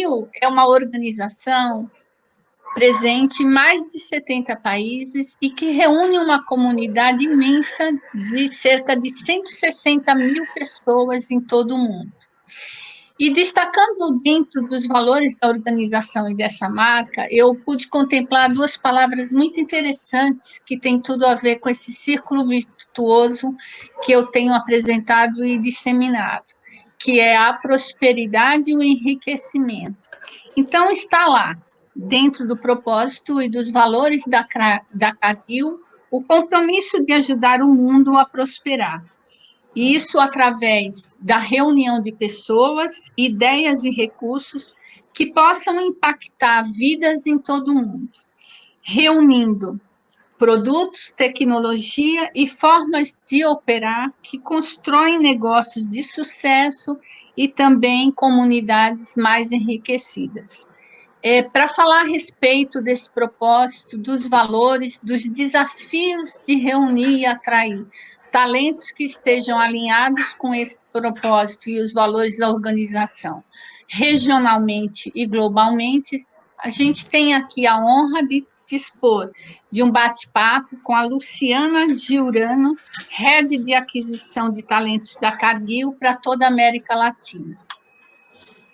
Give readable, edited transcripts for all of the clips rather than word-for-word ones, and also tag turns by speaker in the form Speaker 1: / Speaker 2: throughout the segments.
Speaker 1: Cargill é uma organização presente em mais de 70 países e que reúne uma comunidade imensa de cerca de 160 mil pessoas em todo o mundo. E destacando dentro dos valores da organização e dessa marca, eu pude contemplar duas palavras muito interessantes que têm tudo a ver com esse círculo virtuoso que eu tenho apresentado e disseminado, que é a prosperidade e o enriquecimento. Então, está lá, dentro do propósito e dos valores da Cargill, o compromisso de ajudar o mundo a prosperar. Isso através da reunião de pessoas, ideias e recursos que possam impactar vidas em todo o mundo, reunindo produtos, tecnologia e formas de operar que constroem negócios de sucesso e também comunidades mais enriquecidas. Para falar a respeito desse propósito, dos valores, dos desafios de reunir e atrair talentos que estejam alinhados com esse propósito e os valores da organização, regionalmente e globalmente, a gente tem aqui a honra de dispor de um bate-papo com a Luciana Giurano, Head de Aquisição de Talentos da Cargill para toda a América Latina.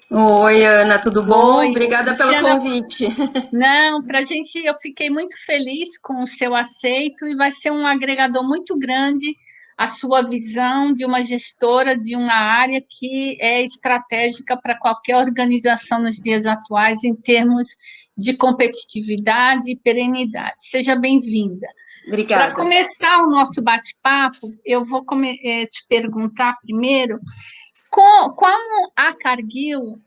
Speaker 2: Oi, Ana, tudo bom?
Speaker 1: Oi,
Speaker 2: Obrigada
Speaker 1: Luciana,
Speaker 2: pelo convite.
Speaker 1: Não, para a gente, eu fiquei muito feliz com o seu aceito e vai ser um agregador muito grande a sua visão de uma gestora de uma área que é estratégica para qualquer organização nos dias atuais em termos de competitividade e perenidade. Seja bem-vinda.
Speaker 2: Obrigada.
Speaker 1: Para começar o nosso bate-papo, eu vou te perguntar primeiro como a Cargill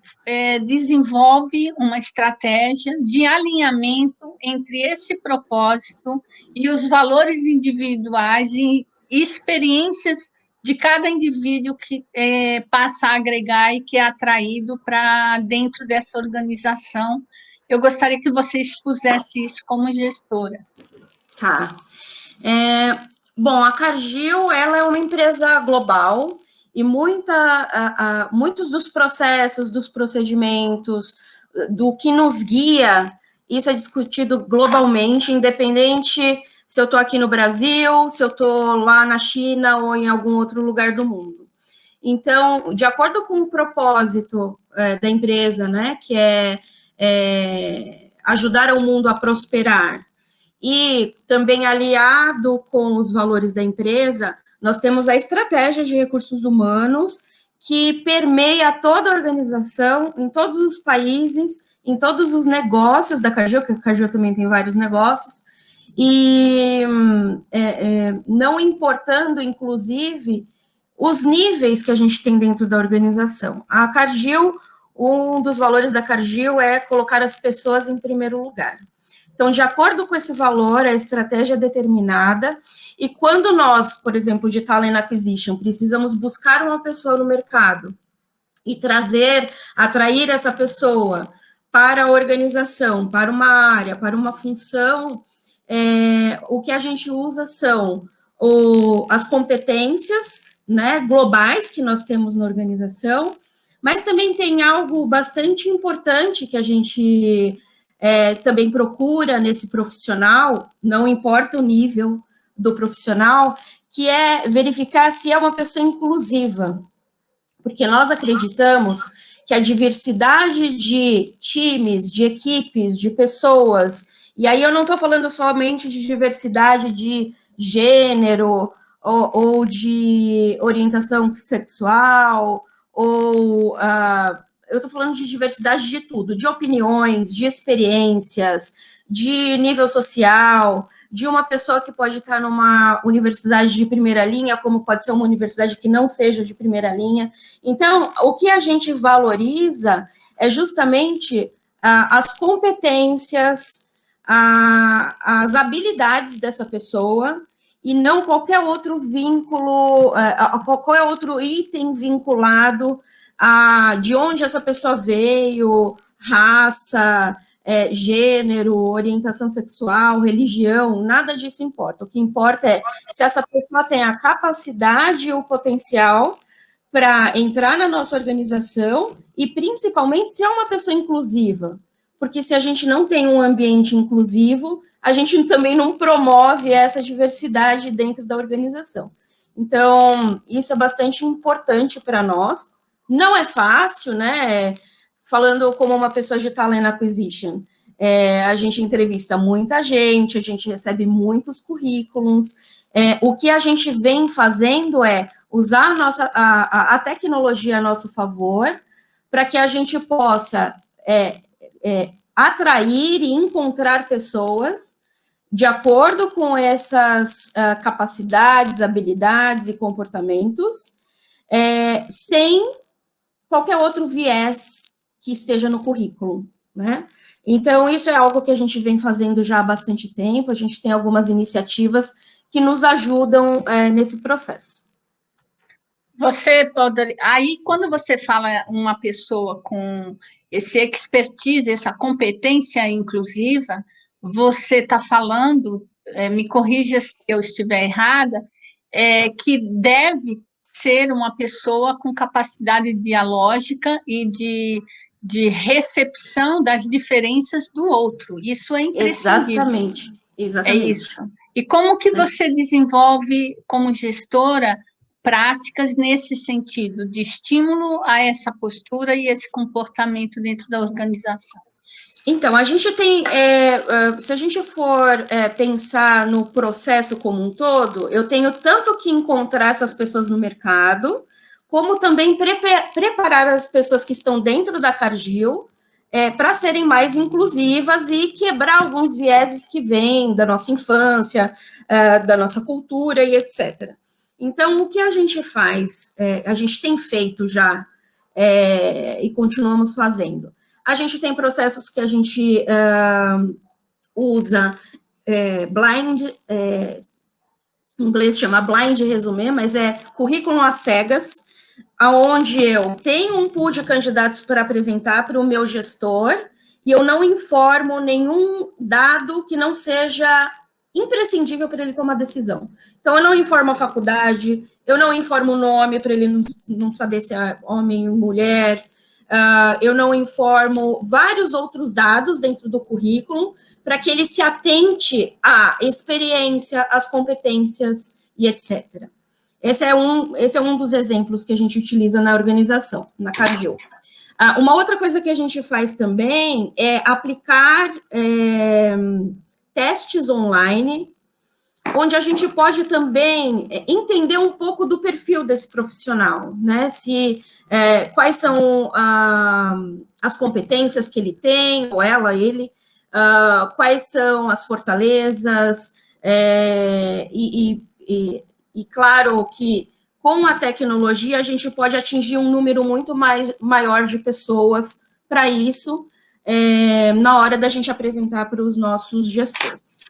Speaker 1: desenvolve uma estratégia de alinhamento entre esse propósito e os valores individuais e experiências de cada indivíduo que passa a agregar e que é atraído para dentro dessa organização. Eu gostaria que você expusesse isso como gestora.
Speaker 2: Tá. Bom, a Cargill, ela é uma empresa global e muitos dos processos, dos procedimentos, do que nos guia, isso é discutido globalmente, independente se eu estou aqui no Brasil, se eu estou lá na China ou em algum outro lugar do mundo. Então, de acordo com o propósito da empresa, né, que é ajudar o mundo a prosperar, e também aliado com os valores da empresa, nós temos a estratégia de recursos humanos que permeia toda a organização, em todos os países, em todos os negócios da Cargill, que a Cargill também tem vários negócios, e não importando, inclusive, os níveis que a gente tem dentro da organização. A Cargill, um dos valores da Cargill é colocar as pessoas em primeiro lugar. Então, de acordo com esse valor, a estratégia é determinada, e quando nós, por exemplo, de Talent Acquisition, precisamos buscar uma pessoa no mercado e atrair essa pessoa para a organização, para uma área, para uma função, o que a gente usa são as competências, né, globais que nós temos na organização, mas também tem algo bastante importante que a gente também procura nesse profissional, não importa o nível do profissional, que é verificar se é uma pessoa inclusiva, porque nós acreditamos que a diversidade de times, de equipes, de pessoas, e aí eu não estou falando somente de diversidade de gênero, ou de orientação sexual, ou eu estou falando de diversidade de tudo, de opiniões, de experiências, de nível social, de uma pessoa que pode estar numa universidade de primeira linha, como pode ser uma universidade que não seja de primeira linha. Então, o que a gente valoriza é justamente as competências, as habilidades dessa pessoa, e não qualquer outro vínculo, qualquer outro item vinculado de onde essa pessoa veio, raça, gênero, orientação sexual, religião, nada disso importa. O que importa é se essa pessoa tem a capacidade e o potencial para entrar na nossa organização e, principalmente, se é uma pessoa inclusiva. Porque se a gente não tem um ambiente inclusivo, a gente também não promove essa diversidade dentro da organização. Então, isso é bastante importante para nós. Não é fácil, né? Falando como uma pessoa de talent acquisition, a gente entrevista muita gente, a gente recebe muitos currículos. O que a gente vem fazendo é usar a tecnologia a nosso favor para que a gente possa atrair e encontrar pessoas de acordo com essas capacidades, habilidades e comportamentos, sem qualquer outro viés que esteja no currículo, né? Então, isso é algo que a gente vem fazendo já há bastante tempo, a gente tem algumas iniciativas que nos ajudam nesse processo.
Speaker 1: Você pode... Aí, quando você fala uma pessoa com esse expertise, essa competência inclusiva, você está falando, me corrija se eu estiver errada, que deve ser uma pessoa com capacidade dialógica e de recepção das diferenças do outro. Isso é imprescindível.
Speaker 2: Exatamente.
Speaker 1: É isso. E como que você desenvolve, como gestora, práticas nesse sentido, de estímulo a essa postura e esse comportamento dentro da organização?
Speaker 2: Então, a gente tem, se a gente for pensar no processo como um todo, eu tenho tanto que encontrar essas pessoas no mercado, como também preparar as pessoas que estão dentro da Cargill para serem mais inclusivas e quebrar alguns vieses que vêm da nossa infância, da nossa cultura e etc. Então, o que a gente faz, a gente tem feito já e continuamos fazendo. A gente tem processos que a gente usa blind, em inglês chama blind resumé, mas é currículo às cegas, onde eu tenho um pool de candidatos para apresentar para o meu gestor e eu não informo nenhum dado que não seja imprescindível para ele tomar decisão. Então, eu não informo a faculdade, eu não informo o nome para ele não saber se é homem ou mulher, eu não informo vários outros dados dentro do currículo para que ele se atente à experiência, às competências e etc. Esse é um dos exemplos que a gente utiliza na organização, na Cargill. Uma outra coisa que a gente faz também é aplicar testes online, onde a gente pode também entender um pouco do perfil desse profissional, né? Quais são as competências que ele tem, ou ela, ele, quais são as fortalezas, e claro que com a tecnologia a gente pode atingir um número muito maior de pessoas para isso, na hora da gente apresentar para os nossos gestores.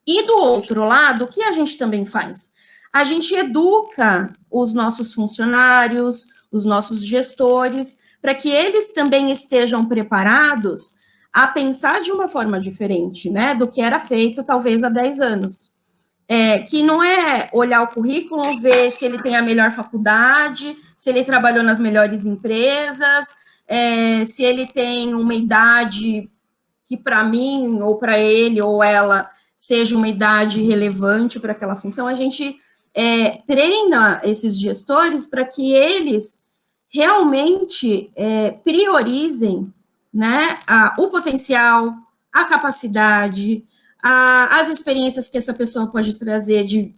Speaker 2: E do outro lado, o que a gente também faz? A gente educa os nossos funcionários, os nossos gestores, para que eles também estejam preparados a pensar de uma forma diferente, né, do que era feito talvez há 10 anos. Que não é olhar o currículo, ver se ele tem a melhor faculdade, se ele trabalhou nas melhores empresas, se ele tem uma idade que para mim, ou para ele, ou ela, seja uma idade relevante para aquela função. A gente treina esses gestores para que eles realmente priorizem, né, o potencial, a capacidade, as experiências que essa pessoa pode trazer de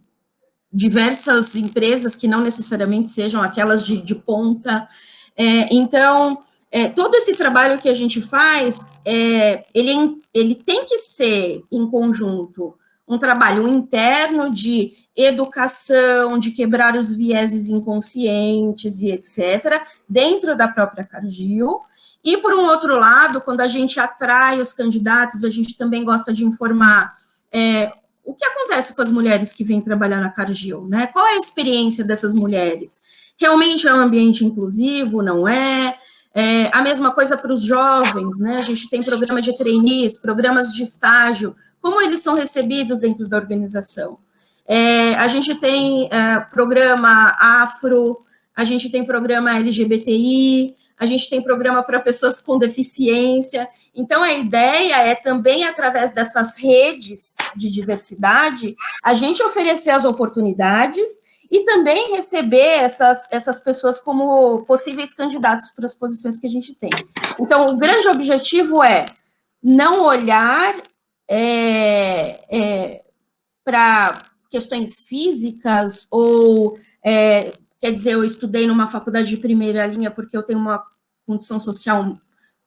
Speaker 2: diversas empresas que não necessariamente sejam aquelas de ponta. Então, todo esse trabalho que a gente faz, ele tem que ser, em conjunto, um trabalho interno de educação, de quebrar os vieses inconscientes e etc., dentro da própria Cargill. E, por um outro lado, quando a gente atrai os candidatos, a gente também gosta de informar o que acontece com as mulheres que vêm trabalhar na Cargill, né? Qual é a experiência dessas mulheres? Realmente é um ambiente inclusivo, não é? A mesma coisa para os jovens, né? A gente tem programa de trainees, programas de estágio, como eles são recebidos dentro da organização. A gente tem programa afro, a gente tem programa LGBTI, a gente tem programa para pessoas com deficiência. Então, a ideia é também, através dessas redes de diversidade, a gente oferecer as oportunidades e também receber essas pessoas como possíveis candidatos para as posições que a gente tem. Então, o grande objetivo é não olhar para questões físicas ou, quer dizer, eu estudei numa faculdade de primeira linha porque eu tenho uma condição social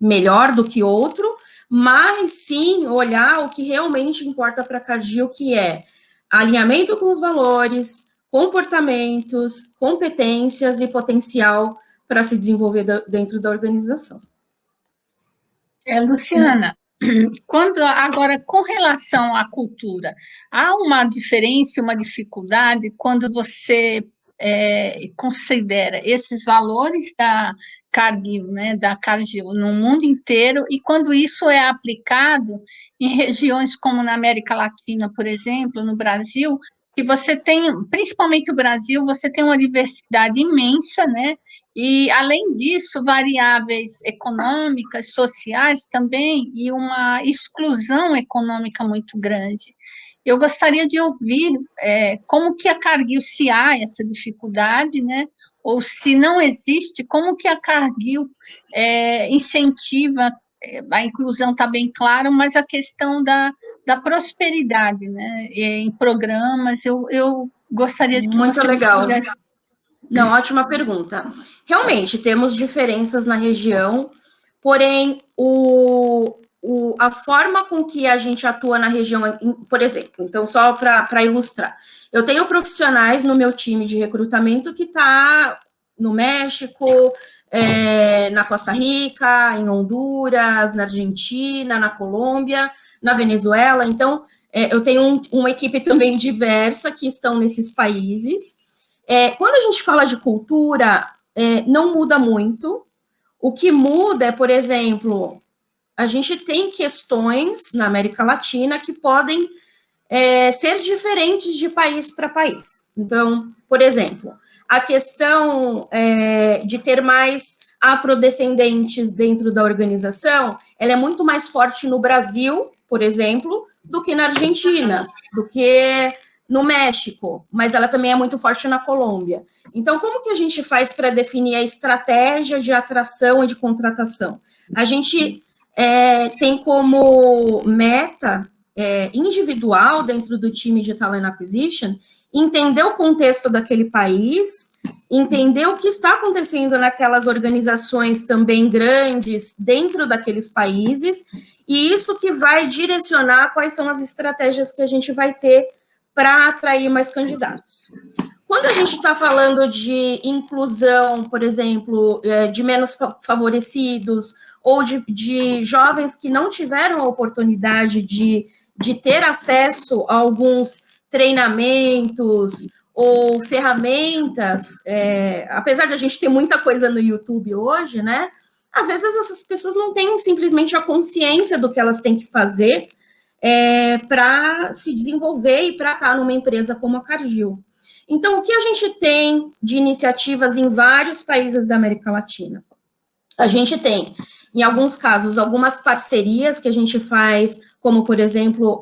Speaker 2: melhor do que outro, mas sim olhar o que realmente importa para a Cargill, que é alinhamento com os valores, comportamentos, competências e potencial para se desenvolver dentro da organização.
Speaker 1: Luciana, agora, com relação à cultura, há uma diferença, uma dificuldade quando você considera esses valores da Cargill, né, da Cargill no mundo inteiro, e quando isso é aplicado em regiões como na América Latina, por exemplo, no Brasil, que você tem, principalmente o Brasil, você tem uma diversidade imensa, né? E, além disso, variáveis econômicas, sociais também, e uma exclusão econômica muito grande. Eu gostaria de ouvir como que a Cargill, se há essa dificuldade, né? Ou se não existe, como que a Cargill incentiva, a inclusão está bem claro, mas a questão da prosperidade, né? Em programas, eu gostaria de que
Speaker 2: muito
Speaker 1: você
Speaker 2: legal.
Speaker 1: pudesse...
Speaker 2: Não, ótima pergunta. Realmente, temos diferenças na região, porém, a forma com que a gente atua na região, por exemplo, então, só para ilustrar, eu tenho profissionais no meu time de recrutamento que está no México, na Costa Rica, em Honduras, na Argentina, na Colômbia, na Venezuela. Então, eu tenho uma equipe também diversa que estão nesses países. Quando a gente fala de cultura, não muda muito. O que muda é, por exemplo, a gente tem questões na América Latina que podem ser diferentes de país para país. Então, por exemplo, a questão de ter mais afrodescendentes dentro da organização, ela é muito mais forte no Brasil, por exemplo, do que na Argentina, do que no México, mas ela também é muito forte na Colômbia. Então, como que a gente faz para definir a estratégia de atração e de contratação? A gente tem como meta individual dentro do time de Talent Acquisition entender o contexto daquele país, entender o que está acontecendo naquelas organizações também grandes dentro daqueles países, e isso que vai direcionar quais são as estratégias que a gente vai ter para atrair mais candidatos. Quando a gente está falando de inclusão, por exemplo, de menos favorecidos, ou de jovens que não tiveram a oportunidade de ter acesso a alguns treinamentos ou ferramentas, apesar de a gente ter muita coisa no YouTube hoje, né? Às vezes essas pessoas não têm simplesmente a consciência do que elas têm que fazer para se desenvolver e para estar numa empresa como a Cargill. Então, o que a gente tem de iniciativas em vários países da América Latina? A gente tem, em alguns casos, algumas parcerias que a gente faz, como, por exemplo,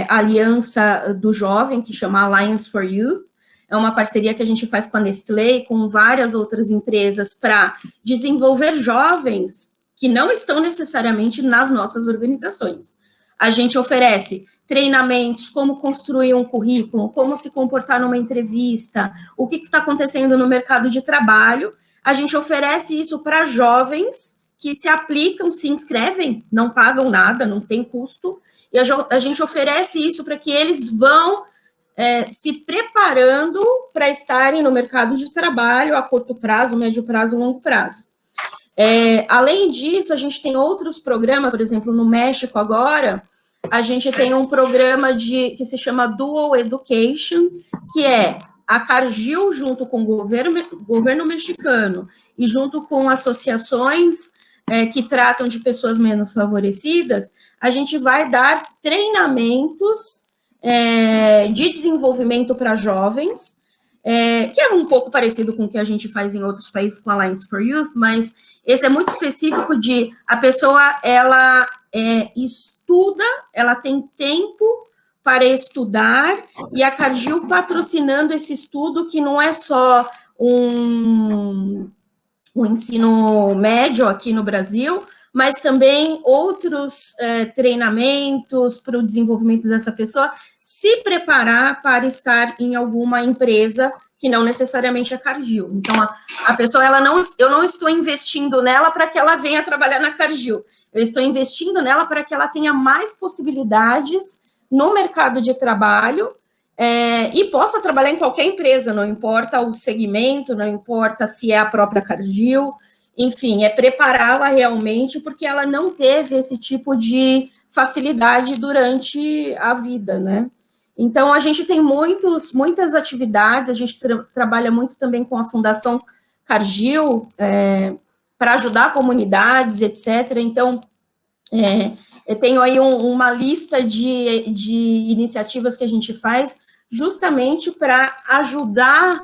Speaker 2: a Aliança do Jovem, que chama Alliance for Youth. É uma parceria que a gente faz com a Nestlé e com várias outras empresas para desenvolver jovens que não estão necessariamente nas nossas organizações. A gente oferece treinamentos, como construir um currículo, como se comportar numa entrevista, o que está acontecendo no mercado de trabalho. A gente oferece isso para jovens que se aplicam, se inscrevem, não pagam nada, não tem custo, e a gente oferece isso para que eles vão se preparando para estarem no mercado de trabalho a curto prazo, médio prazo, longo prazo. Além disso, a gente tem outros programas, por exemplo, no México agora, a gente tem um programa que se chama Dual Education, que é a Cargill junto com o governo mexicano e junto com associações que tratam de pessoas menos favorecidas, a gente vai dar treinamentos de desenvolvimento para jovens, que é um pouco parecido com o que a gente faz em outros países com a Alliance for Youth, mas esse é muito específico de a pessoa, ela estuda, ela tem tempo para estudar, e a Cargill patrocinando esse estudo, que não é só um ensino médio aqui no Brasil, mas também outros treinamentos para o desenvolvimento dessa pessoa se preparar para estar em alguma empresa que não necessariamente é Cargill. Então, a pessoa, eu não estou investindo nela para que ela venha trabalhar na Cargill, eu estou investindo nela para que ela tenha mais possibilidades no mercado de trabalho, e possa trabalhar em qualquer empresa, não importa o segmento, não importa se é a própria Cargill, enfim, é prepará-la realmente, porque ela não teve esse tipo de facilidade durante a vida, né? Então, a gente tem muitas atividades, a gente trabalha muito também com a Fundação Cargill, para ajudar comunidades, etc. Então, eu tenho aí uma lista de iniciativas que a gente faz justamente para ajudar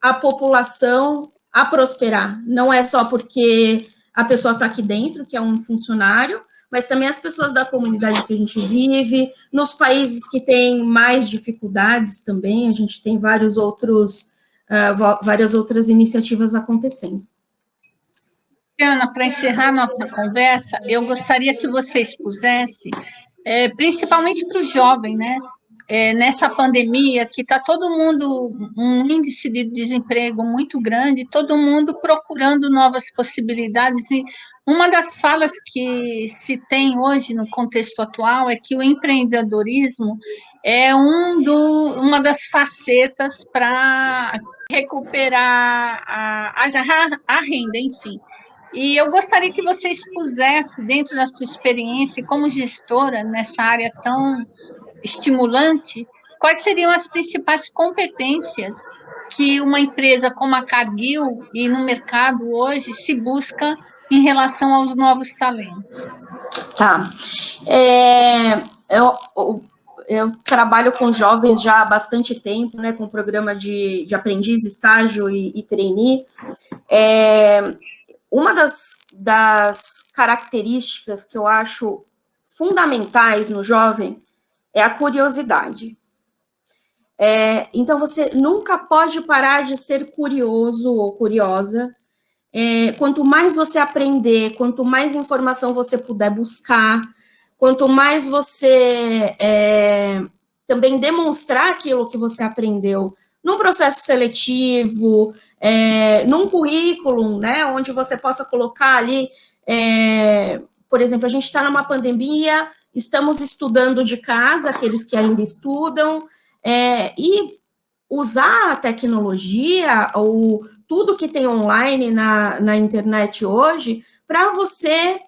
Speaker 2: a população a prosperar. Não é só porque a pessoa está aqui dentro, que é um funcionário, mas também as pessoas da comunidade que a gente vive, nos países que têm mais dificuldades também, a gente tem várias outras iniciativas acontecendo.
Speaker 1: Ana, para encerrar nossa conversa, eu gostaria que você expusesse, principalmente para o jovem, né? Nessa pandemia, que está todo mundo, um índice de desemprego muito grande, todo mundo procurando novas possibilidades, e uma das falas que se tem hoje no contexto atual é que o empreendedorismo é uma das facetas para recuperar a renda, enfim. E eu gostaria que você expusesse, dentro da sua experiência como gestora nessa área tão estimulante, quais seriam as principais competências que uma empresa como a Cargill e no mercado hoje se busca em relação aos novos talentos?
Speaker 2: Tá. Eu trabalho com jovens já há bastante tempo, né, com o programa de aprendiz, estágio e trainee. Uma das características que eu acho fundamentais no jovem é a curiosidade. Então, você nunca pode parar de ser curioso ou curiosa. Quanto mais você aprender, quanto mais informação você puder buscar, quanto mais você também demonstrar aquilo que você aprendeu num processo seletivo, num currículo, né, onde você possa colocar ali, por exemplo, a gente está numa pandemia, estamos estudando de casa, aqueles que ainda estudam, e usar a tecnologia, ou tudo que tem online na internet hoje, para você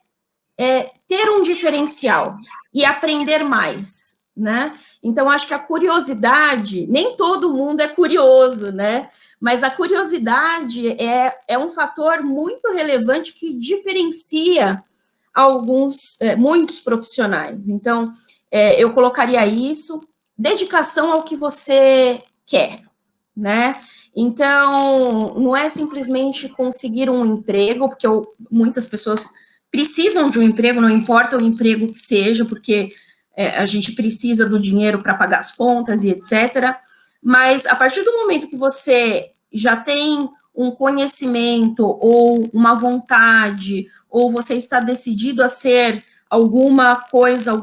Speaker 2: ter um diferencial e aprender mais, né? Então, acho que a curiosidade, nem todo mundo é curioso, né? Mas a curiosidade é um fator muito relevante que diferencia muitos profissionais. Então, eu colocaria isso, dedicação ao que você quer, né? Então, não é simplesmente conseguir um emprego, porque muitas pessoas precisam de um emprego, não importa o emprego que seja, porque a gente precisa do dinheiro para pagar as contas e etc. Mas, a partir do momento que você já tem um conhecimento, ou uma vontade, ou você está decidido a ser alguma coisa,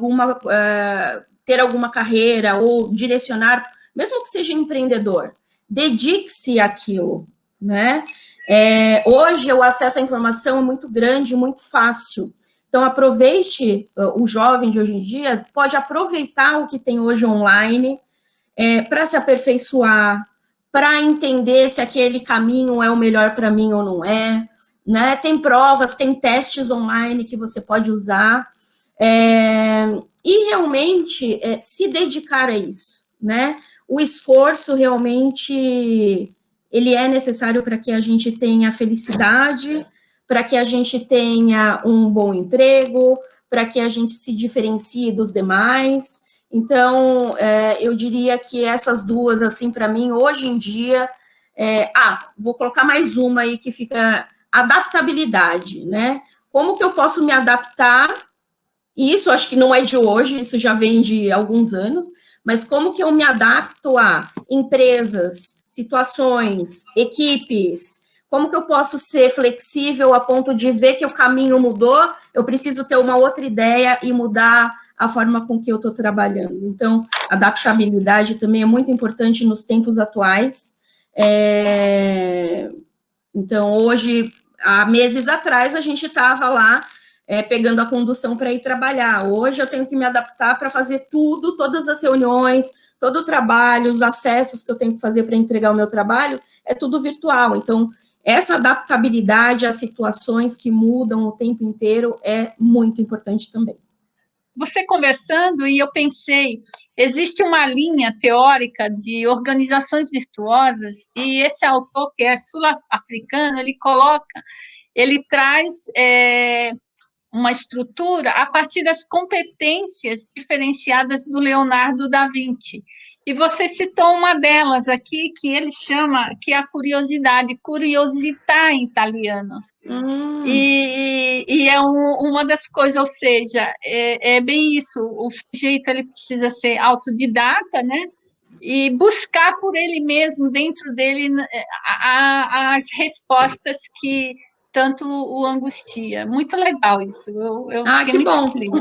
Speaker 2: ter alguma carreira, ou direcionar, mesmo que seja empreendedor, dedique-se àquilo, né? Hoje, o acesso à informação é muito grande, muito fácil. Então, aproveite, o jovem de hoje em dia pode aproveitar o que tem hoje online para se aperfeiçoar, para entender se aquele caminho é o melhor para mim ou não é, né? Tem provas, tem testes online que você pode usar, e realmente se dedicar a isso, né? O esforço realmente ele é necessário para que a gente tenha felicidade, para que a gente tenha um bom emprego, para que a gente se diferencie dos demais. Então, eu diria que essas duas, assim, para mim, hoje em dia, Vou colocar mais uma aí que fica adaptabilidade, né? Como que eu posso me adaptar? E isso acho que não é de hoje, isso já vem de alguns anos, mas como que eu me adapto a empresas, situações, equipes? Como que eu posso ser flexível a ponto de ver que o caminho mudou, eu preciso ter uma outra ideia e mudar a forma com que eu estou trabalhando. Então, adaptabilidade também é muito importante nos tempos atuais. Então, hoje, há meses atrás, a gente estava lá pegando a condução para ir trabalhar. Hoje eu tenho que me adaptar para fazer tudo, todas as reuniões, todo o trabalho, os acessos que eu tenho que fazer para entregar o meu trabalho, é tudo virtual. Então, essa adaptabilidade às situações que mudam o tempo inteiro é muito importante também.
Speaker 1: Você conversando, e eu pensei, existe uma linha teórica de organizações virtuosas, e esse autor, que é sul-africano, ele traz uma estrutura a partir das competências diferenciadas do Leonardo da Vinci. E você citou uma delas aqui, que ele chama, que é a curiosidade, curiosità em italiano. E é uma das coisas, ou seja, é bem isso, o sujeito ele precisa ser autodidata, né? E buscar por ele mesmo, dentro dele, as respostas que tanto o angustia. Muito legal isso, eu fiquei muito feliz.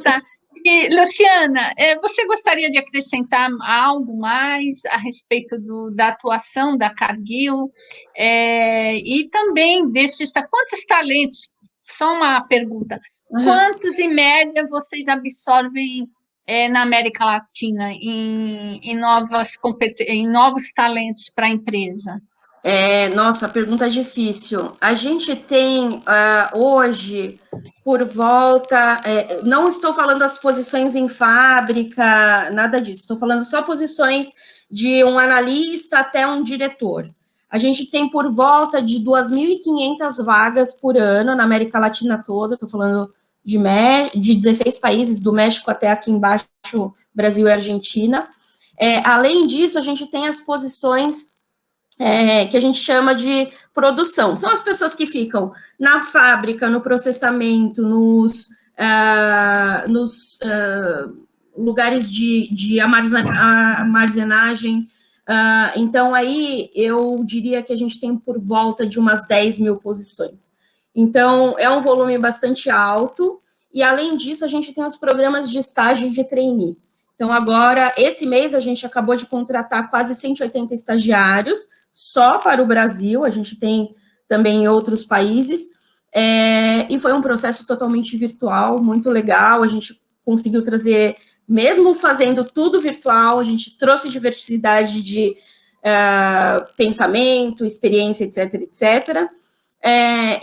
Speaker 1: Tá. E, Luciana, você gostaria de acrescentar algo mais a respeito da atuação da Cargill e também quantos talentos, só uma pergunta, quantos em média vocês absorvem na América Latina em novos talentos para a empresa?
Speaker 2: Nossa, pergunta difícil. A gente tem hoje por volta, não estou falando das posições em fábrica, nada disso, estou falando só posições de um analista até um diretor. A gente tem por volta de 2.500 vagas por ano na América Latina toda, estou falando de 16 países, do México até aqui embaixo, Brasil e Argentina. Além disso, a gente tem as posições que a gente chama de produção. São as pessoas que ficam na fábrica, no processamento, nos lugares de armazenagem. Então, aí, eu diria que a gente tem por volta de umas 10 mil posições. Então, é um volume bastante alto, e, além disso, a gente tem os programas de estágio de trainee. Então, agora, esse mês, a gente acabou de contratar quase 180 estagiários, só para o Brasil, a gente tem também em outros países, e foi um processo totalmente virtual, muito legal, a gente conseguiu trazer, mesmo fazendo tudo virtual, a gente trouxe diversidade de pensamento, experiência, etc, etc.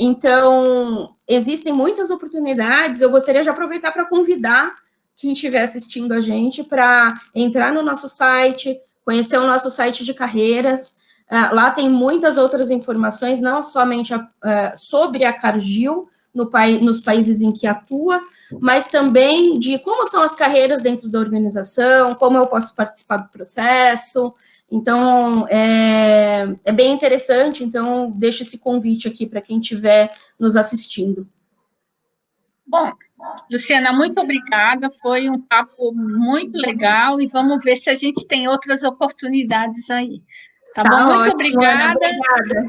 Speaker 2: Então, existem muitas oportunidades, eu gostaria de aproveitar para convidar quem estiver assistindo a gente para entrar no nosso site, conhecer o nosso site de carreiras. Lá tem muitas outras informações, não somente sobre a Cargill nos países em que atua, mas também de como são as carreiras dentro da organização, como eu posso participar do processo. Então, é bem interessante, então deixo esse convite aqui para quem estiver nos assistindo.
Speaker 1: Bom, Luciana, muito obrigada, foi um papo muito legal e vamos ver se a gente tem outras oportunidades aí. Tá bom? Muito obrigada.
Speaker 2: Obrigada.